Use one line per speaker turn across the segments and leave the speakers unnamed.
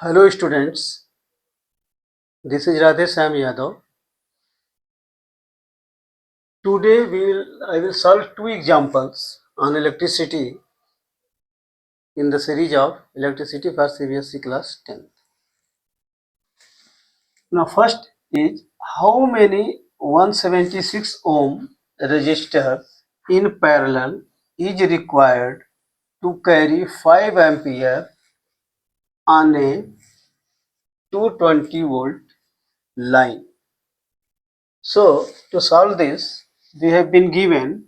Hello students, this is Radhe Sam Yadav. Today I will solve two examples on electricity in the series of electricity for CBSE class 10th. Now first is how many 176 ohm resistor in parallel is required to carry 5 ampere on a 220 volt line. So to solve this we have been given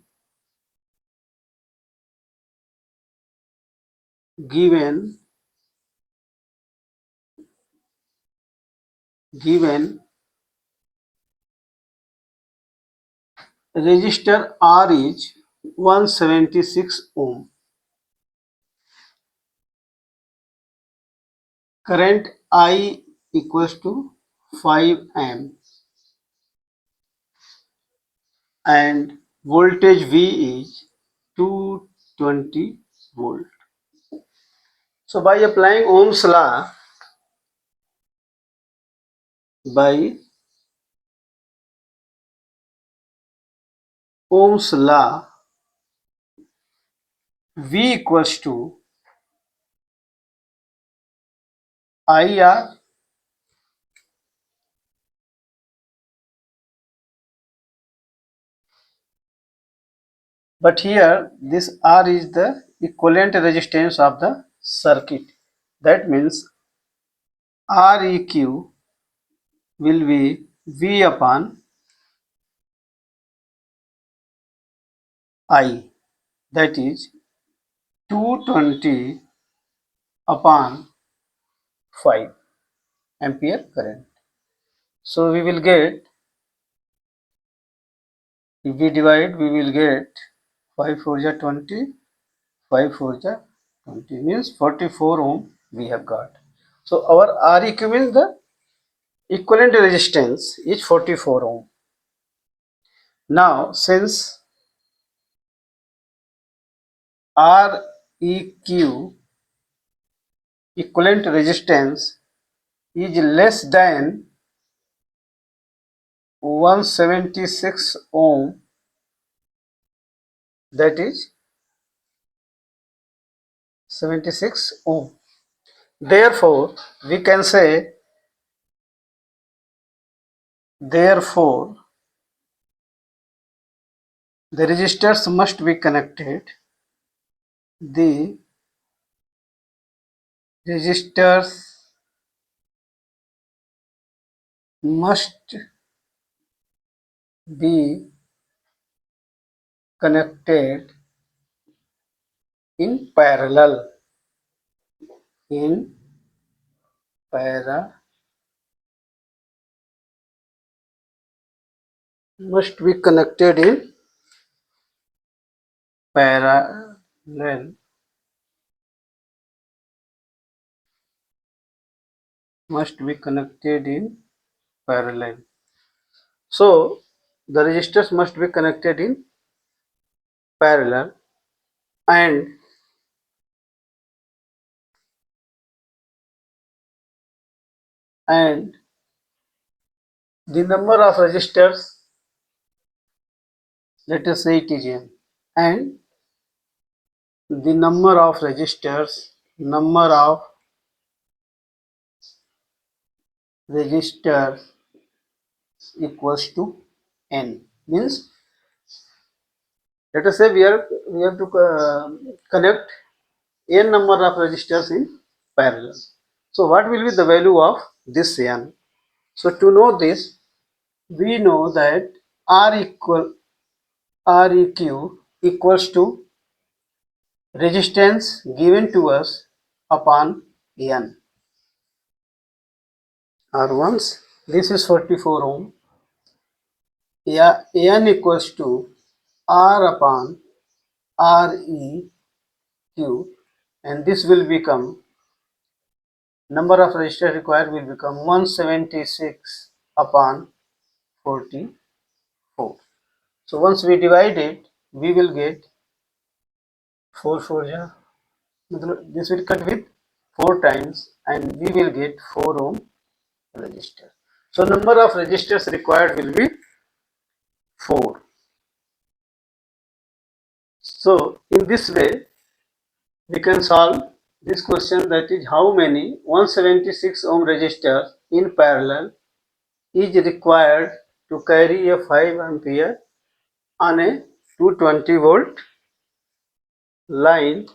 resistor R is 176 ohm. Current I equals to 5 amp and voltage V is 220 volt. So by applying by Ohm's law, V equals to IR but here this R is the equivalent resistance of the circuit. That means Req will be V upon I, that is 220 upon 5 ampere current. So we will get, if we divide, we will get 5 4 ja 20, 5 4 ja 20 means 44 ohm we have got. So our Req means the equivalent resistance is 44 ohm. Now since Req equivalent resistance is less than 176 ohm, that is 76 ohm. Therefore, we can say, therefore, the resistors must be connected. The resistors must be connected in parallel. In para must be connected in parallel. Must be connected in parallel. So the resistors must be connected in parallel and the number of resistors, let us say it is n, and the number of resistors equals to n, means let us say we have to connect n number of resistors in parallel. So what will be the value of this n? So to know this, we know that Req equals to resistance given to us upon n. Or once this is 44 ohm, n equals to R upon Req, and this will become, number of resistors required will become 176 upon 44. So once we divide it, we will get 4 4 ja, this will cut with 4 times and we will get 4 ohm resistor. So number of resistors required will be 4. So in this way we can solve this question, that is how many 176 ohm resistors in parallel is required to carry a 5 ampere on a 220 volt line.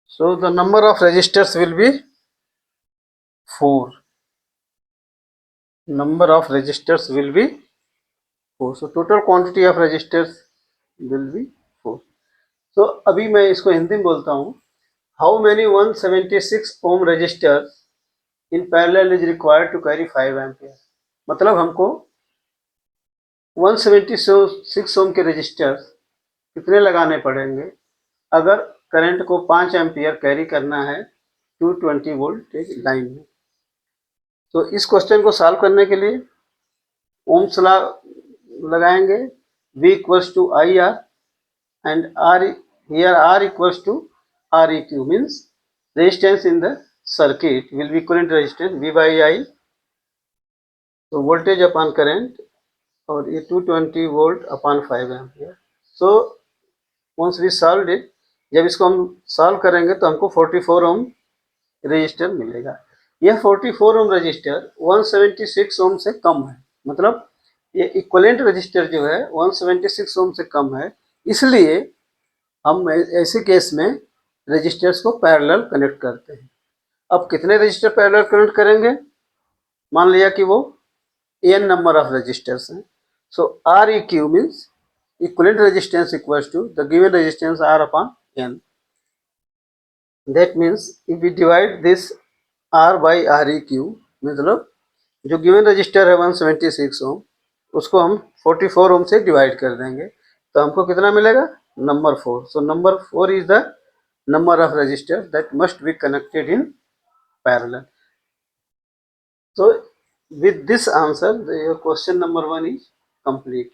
So the number of resistors will be 4. Number of resistors will be 4. So total quantity of resistors will be 4. So अभी मैं इसको हिंदी में बोलता हूँ. How many 176 ohm resistors in parallel is required to carry 5 ampere? मतलब हमको 176 ओम के resistors कितने लगाने पड़ेंगे अगर करंट को 5 एम्पियर कैरी करना है 220 वोल्टेज लाइन में. तो इस क्वेश्चन को सॉल्व करने के लिए ओम्स लॉ लगाएंगे. V equals to I R and R here R equals to Req means resistance in the circuit will be equivalent resistance V by I. तो वोल्टेज अपॉन करंट और ये 220 volt upon 5 ampere. So once we solve it, जब इसको हम solve करेंगे तो हमको 44 ohm resistor मिलेगा. यह 44 ओम रजिस्टर 176 ओम से कम है, मतलब ये इक्विवेलेंट रजिस्टर जो है 176 ओम से कम है, इसलिए हम ऐसे केस में रजिस्टर्स को पैरेलल कनेक्ट करते हैं. अब कितने रजिस्टर पैरेलल कनेक्ट करेंगे? मान लिया कि वो n number of resistors हैं. So Req means equivalent resistance equals to the given resistance R upon n. That means if we divide this R by Req, मतलब जो गिवन रजिस्टर है 176 ओम उसको हम 44 ओम से डिवाइड कर देंगे तो हमको कितना मिलेगा? Number 4. So number 4 is the number of resistors that must be connected in parallel. So with this answer, your question number 1 is complete.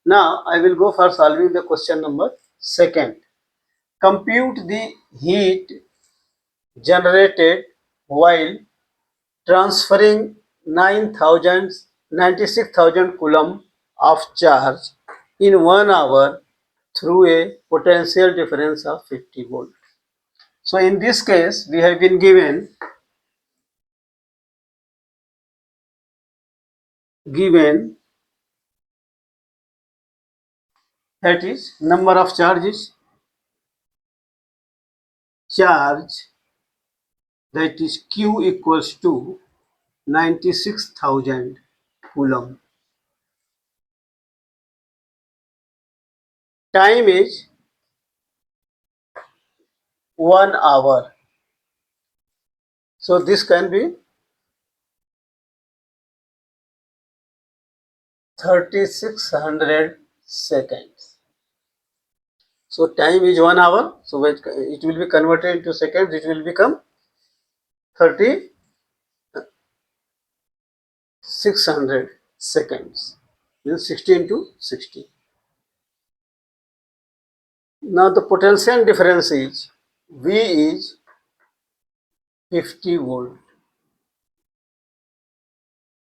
Now I will go for solving the question number 2. Compute the heat generated while transferring 96,000 coulomb of charge in 1 hour through a potential difference of 50 volt. So in this case we have been given that is number of charges, charge that is Q equals to 96,000 coulomb. Time is 1 hour. So this can be 3600 seconds. So time is 1 hour. So it will be converted into seconds. It will become 3600 seconds. Means 60 into 60. Now the potential difference is V is 50 volt.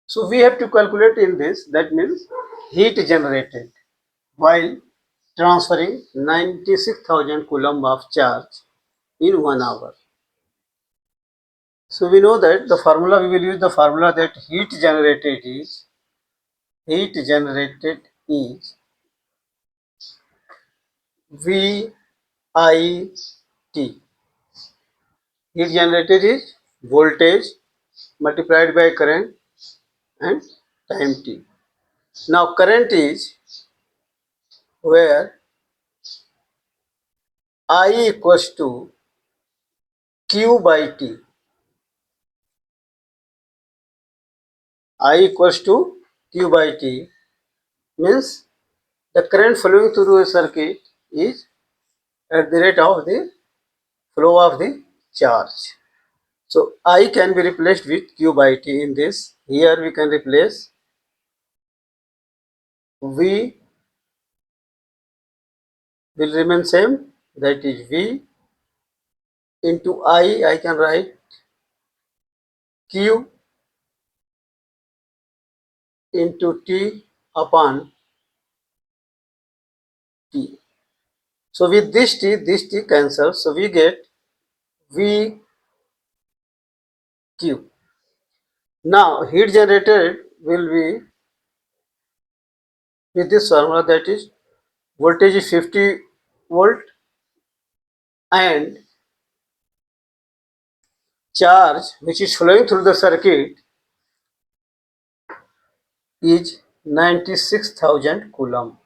So we have to calculate in this, that means heat generated while transferring 96,000 coulomb of charge in 1 hour. So we know that the formula, we will use the formula that heat generated is VIT. Heat generated is voltage multiplied by current and time t. Now current is where I equals to Q by T. I equals to Q by T means the current flowing through a circuit is at the rate of the flow of the charge. So I can be replaced with Q by T in this. Here we can replace V will remain same, that is V into I can write Q into T upon T. So with this T cancels. So we get V Q. Now heat generated will be with this formula, that is voltage is 50 volt and charge which is flowing through the circuit is 96,000 coulomb.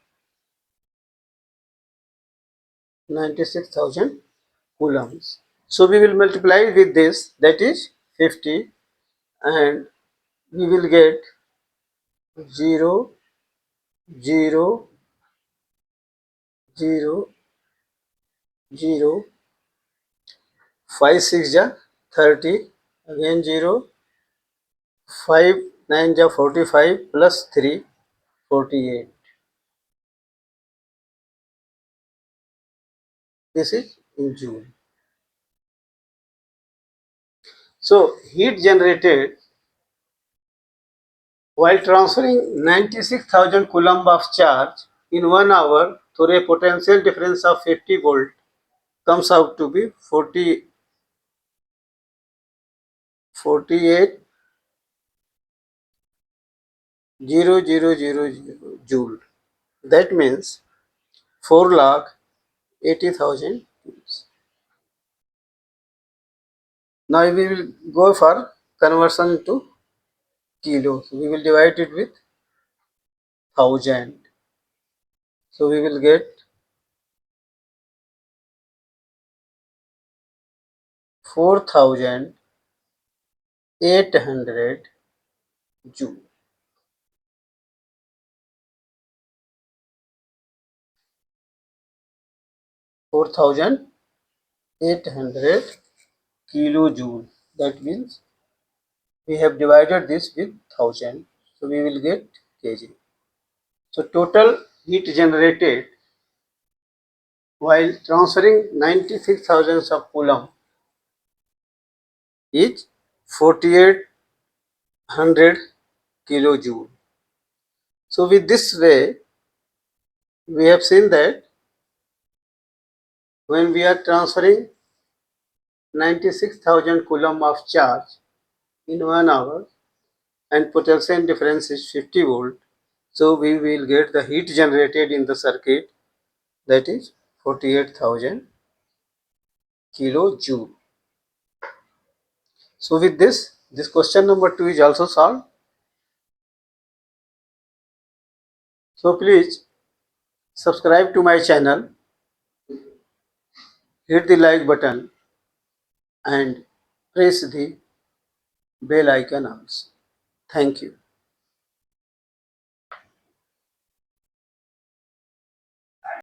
96,000 coulombs. So we will multiply with this, that is 50, and we will get 0, 0, 0, 0, 5 6 ja 30, again 0, 5 9 ja 45 plus 3 48. This is in joule. So heat generated while transferring 96,000 coulomb of charge in 1 hour through a potential difference of 50 volt comes out to be 48,000 joule. That means 4,80,000 joules. Now we will go for conversion to kilo. So we will divide it with 1000. So we will get 4,800 joule. 4,800 kilojoule. That means we have divided this with 1000. So we will get kg. So total heat generated while transferring 96,000 of coulomb is 4,800 kilojoule. So with this way, we have seen that when we are transferring 96,000 coulomb of charge in 1 hour and potential difference is 50 volt, so we will get the heat generated in the circuit, that is 48,000 kilojoule. So with this question number 2 is also solved. So please subscribe to my channel, hit the like button and press the bell icon also. Thank you.